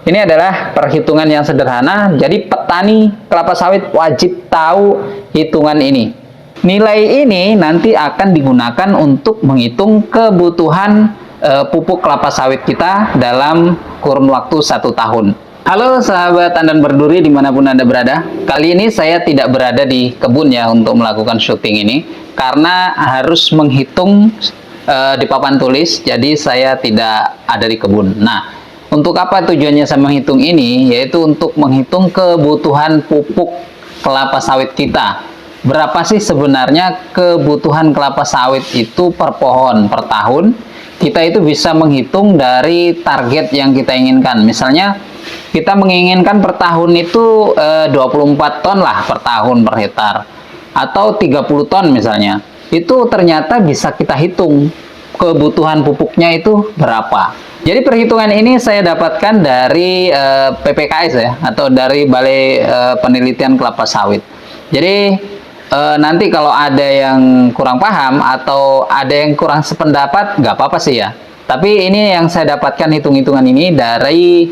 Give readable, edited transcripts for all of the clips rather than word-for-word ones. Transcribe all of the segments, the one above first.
Ini adalah perhitungan yang sederhana, jadi petani kelapa sawit wajib tahu hitungan ini. Nilai ini nanti akan digunakan untuk menghitung kebutuhan pupuk kelapa sawit kita dalam kurun waktu 1 tahun. Halo sahabat Tandan Berduri dimanapun Anda berada. Kali ini saya tidak berada di kebun ya untuk melakukan syuting ini, karena harus menghitung di papan tulis, jadi saya tidak ada di kebun. Nah, untuk apa tujuannya saya menghitung ini? Yaitu untuk menghitung kebutuhan pupuk kelapa sawit kita. Berapa sih sebenarnya kebutuhan kelapa sawit itu per pohon, per tahun? Kita itu bisa menghitung dari target yang kita inginkan. Misalnya, kita menginginkan per tahun itu 24 ton lah per tahun per hektar. Atau 30 ton misalnya. Itu ternyata bisa kita hitung kebutuhan pupuknya itu berapa. Jadi perhitungan ini saya dapatkan dari PPKS ya, atau dari Balai Penelitian Kelapa Sawit. Jadi nanti kalau ada yang kurang paham atau ada yang kurang sependapat, nggak apa-apa sih ya. Tapi ini yang saya dapatkan hitung-hitungan ini dari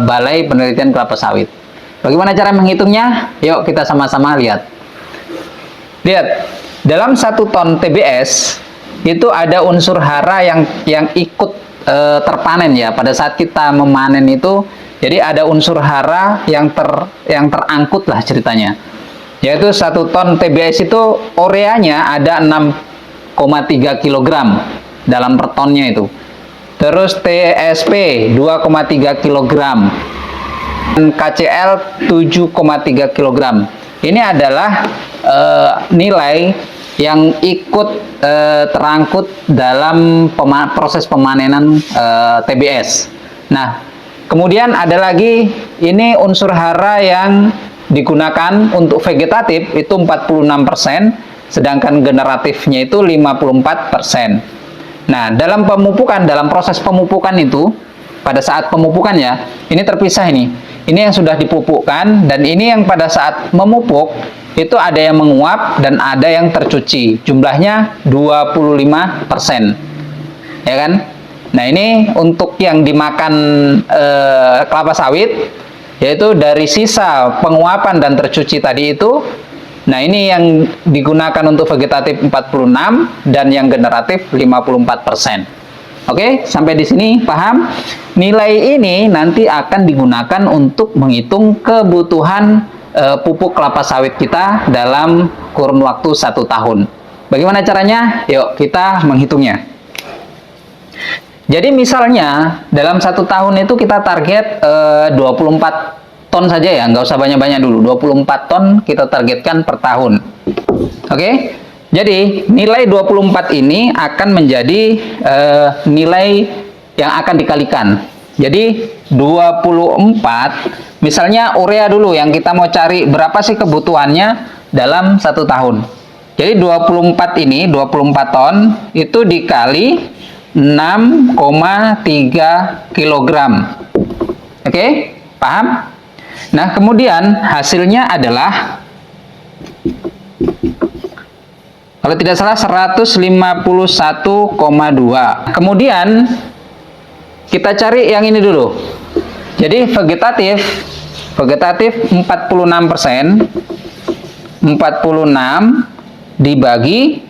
Balai Penelitian Kelapa Sawit. Bagaimana cara menghitungnya? Yuk kita sama-sama lihat. Lihat, dalam 1 ton TBS itu ada unsur hara yang ikut terpanen ya pada saat kita memanen itu. Jadi ada unsur hara yang terangkut lah ceritanya. Yaitu 1 ton TBS itu ureanya ada 6,3 kg dalam per tonnya itu. Terus TSP 2,3 kg dan KCl 7,3 kg. Ini adalah nilai yang ikut terangkut dalam proses pemanenan TBS. Nah, kemudian ada lagi ini unsur hara yang digunakan untuk vegetatif itu 46%, sedangkan generatifnya itu 54%. Nah, dalam pemupukan, dalam proses pemupukan itu, pada saat pemupukan ya, ini terpisah ini. Ini yang sudah dipupukkan, dan ini yang pada saat memupuk, itu ada yang menguap dan ada yang tercuci. Jumlahnya 25%. Ya kan? Nah, ini untuk yang dimakan kelapa sawit, yaitu dari sisa penguapan dan tercuci tadi itu. Nah, ini yang digunakan untuk vegetatif 46 dan yang generatif 54%. Oke, sampai di sini paham? Nilai ini nanti akan digunakan untuk menghitung kebutuhan pupuk kelapa sawit kita dalam kurun waktu 1 tahun. Bagaimana caranya? Yuk kita menghitungnya. Jadi misalnya dalam 1 tahun itu kita target 24 ton saja ya, nggak usah banyak-banyak dulu. 24 ton kita targetkan per tahun. Oke? Jadi nilai 24 ini akan menjadi nilai yang akan dikalikan. Jadi 24, misalnya urea dulu yang kita mau cari berapa sih kebutuhannya dalam 1 tahun. Jadi 24 ini, 24 ton itu dikali 6,3 kg. Oke, paham? Nah, kemudian hasilnya adalah, kalau tidak salah 151,2. Kemudian kita cari yang ini dulu. Jadi vegetatif 46%, 46 dibagi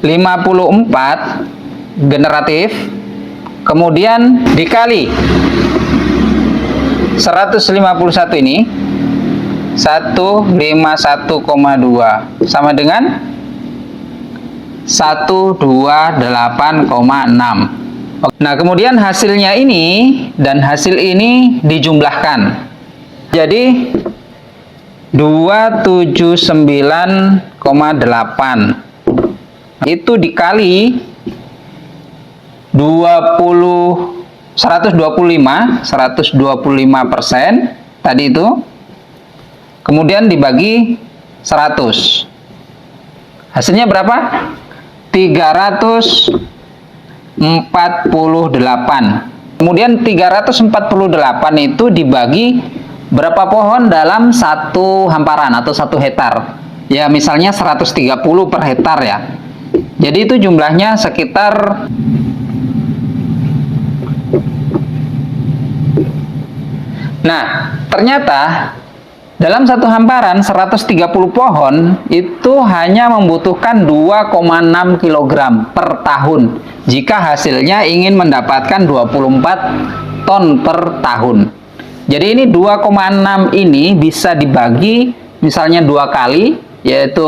54 generatif, kemudian dikali 151 ini 151,2 sama dengan 128,6. Nah, kemudian hasilnya ini dan hasil ini dijumlahkan. Jadi 279,8 itu dikali 125% tadi itu, kemudian dibagi 100. Hasilnya berapa? 348. Kemudian 348 itu dibagi berapa pohon dalam satu hamparan atau 1 hektar. Ya, misalnya 130 per hektar ya. Jadi itu jumlahnya sekitar Nah, ternyata dalam satu hamparan 130 pohon itu hanya membutuhkan 2,6 kg per tahun jika hasilnya ingin mendapatkan 24 ton per tahun. Jadi ini 2,6 ini bisa dibagi misalnya 2 kali, yaitu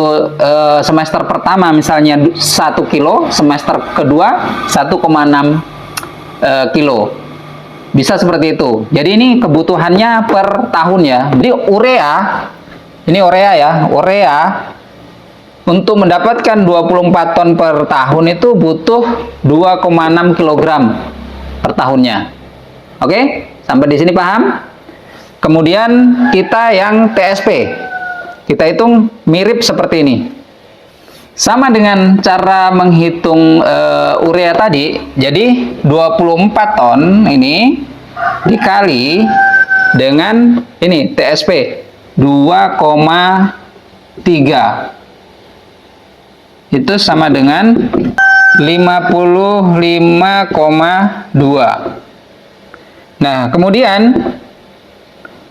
semester pertama misalnya 1 kilo, semester kedua 1,6 kilo. Bisa seperti itu. Jadi ini kebutuhannya per tahun ya. Jadi urea, ini urea ya, urea untuk mendapatkan 24 ton per tahun itu butuh 2,6 kg per tahunnya. Oke, sampai di sini paham? Kemudian kita yang TSP, kita hitung mirip seperti ini. Sama dengan cara menghitung urea tadi, jadi 24 ton ini dikali dengan ini TSP 2,3. Itu sama dengan 55,2. Nah, kemudian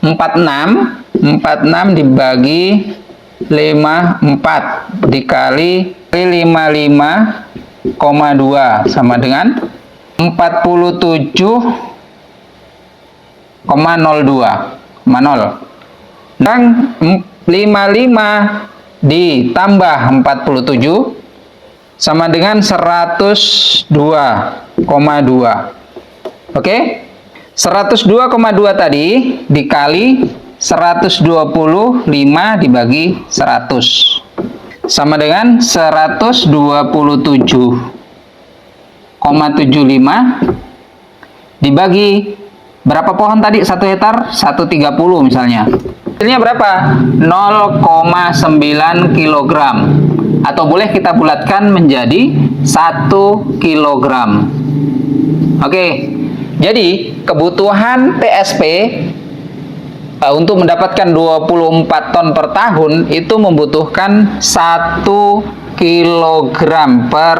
46 dibagi 54 dikali 55,2 sama dengan 47,02,0. Dan 55 ditambah 47 sama dengan 102,2. Oke? 102,2 tadi dikali 125 dibagi 100 sama dengan 127,75 dibagi berapa pohon tadi? 1 hektar 130 misalnya. Hasilnya berapa? 0,9 kg. Atau boleh kita bulatkan menjadi 1 kg. Oke. Jadi kebutuhan TSP untuk mendapatkan 24 ton per tahun itu membutuhkan 1 kg per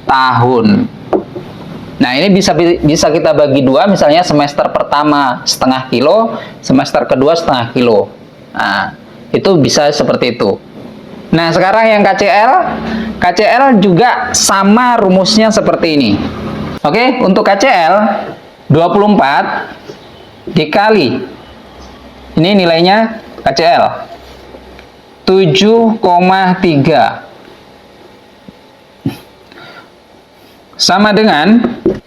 tahun. Nah, ini bisa kita bagi dua, misalnya semester pertama setengah kilo, semester kedua setengah kilo. Nah, itu bisa seperti itu. Nah, sekarang yang KCL juga sama rumusnya seperti ini. Oke, untuk KCL 24 dikali, ini nilainya KCL 7,3 sama dengan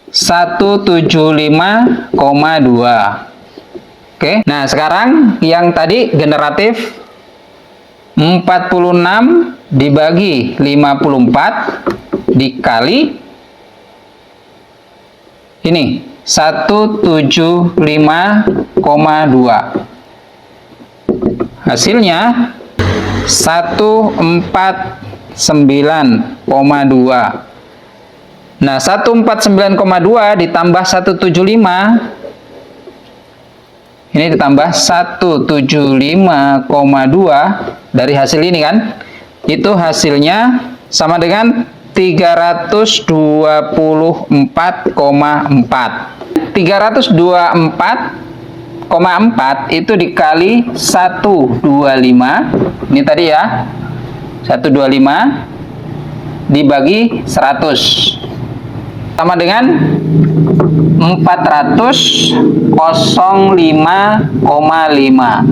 175,2. Oke, nah sekarang yang tadi generatif 46 dibagi 54 dikali ini 175,2. Hasilnya 149,2. Nah, 149,2 ditambah 175, ini ditambah 175,2 dari hasil ini kan, itu hasilnya sama dengan 324,4. 324,4 itu dikali 125, ini tadi ya, 125 dibagi 100 sama dengan 405,5.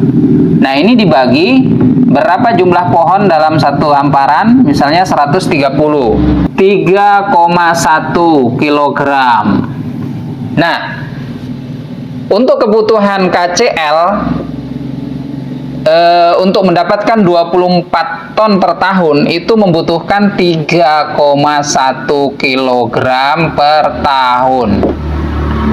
Nah, ini dibagi berapa jumlah pohon dalam satu hamparan? Misalnya 130, 3,1 kg. Nah, untuk kebutuhan KCL untuk mendapatkan 24 ton per tahun itu membutuhkan 3,1 kg per tahun.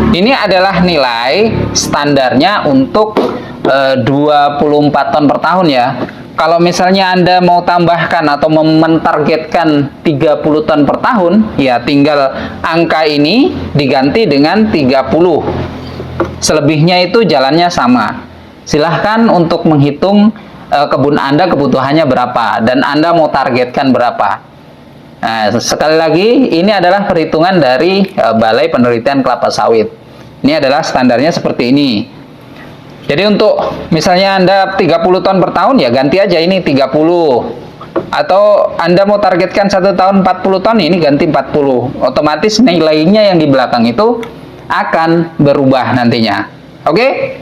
Ini adalah nilai standarnya untuk 24 ton per tahun ya. Kalau misalnya Anda mau tambahkan atau mentargetkan 30 ton per tahun, ya tinggal angka ini diganti dengan 30. Selebihnya itu jalannya sama. Silahkan untuk menghitung kebun Anda kebutuhannya berapa dan Anda mau targetkan berapa. Nah, sekali lagi ini adalah perhitungan dari Balai Penelitian Kelapa Sawit. Ini adalah standarnya seperti ini. Jadi untuk misalnya Anda 30 ton per tahun, ya ganti aja ini 30. Atau Anda mau targetkan 1 tahun 40 ton, ini ganti 40. Otomatis nilainya yang di belakang itu akan berubah nantinya. Oke?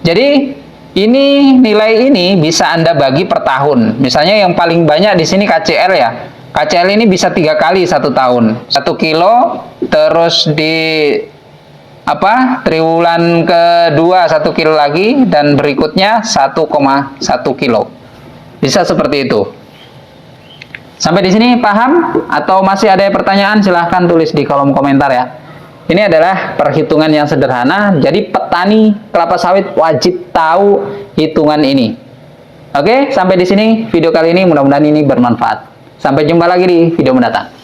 Jadi ini nilai ini bisa Anda bagi per tahun. Misalnya yang paling banyak di sini KCL ya. KCL ini bisa 3 kali 1 tahun. 1 kilo, terus di triwulan kedua 1 kilo lagi, dan berikutnya 1,1 kilo. Bisa seperti itu. Sampai di sini paham? Atau masih ada pertanyaan? Silahkan tulis di kolom komentar ya. Ini adalah perhitungan yang sederhana. Jadi petani kelapa sawit wajib tahu hitungan ini. Oke, sampai di sini video kali ini. Mudah-mudahan ini bermanfaat. Sampai jumpa lagi di video mendatang.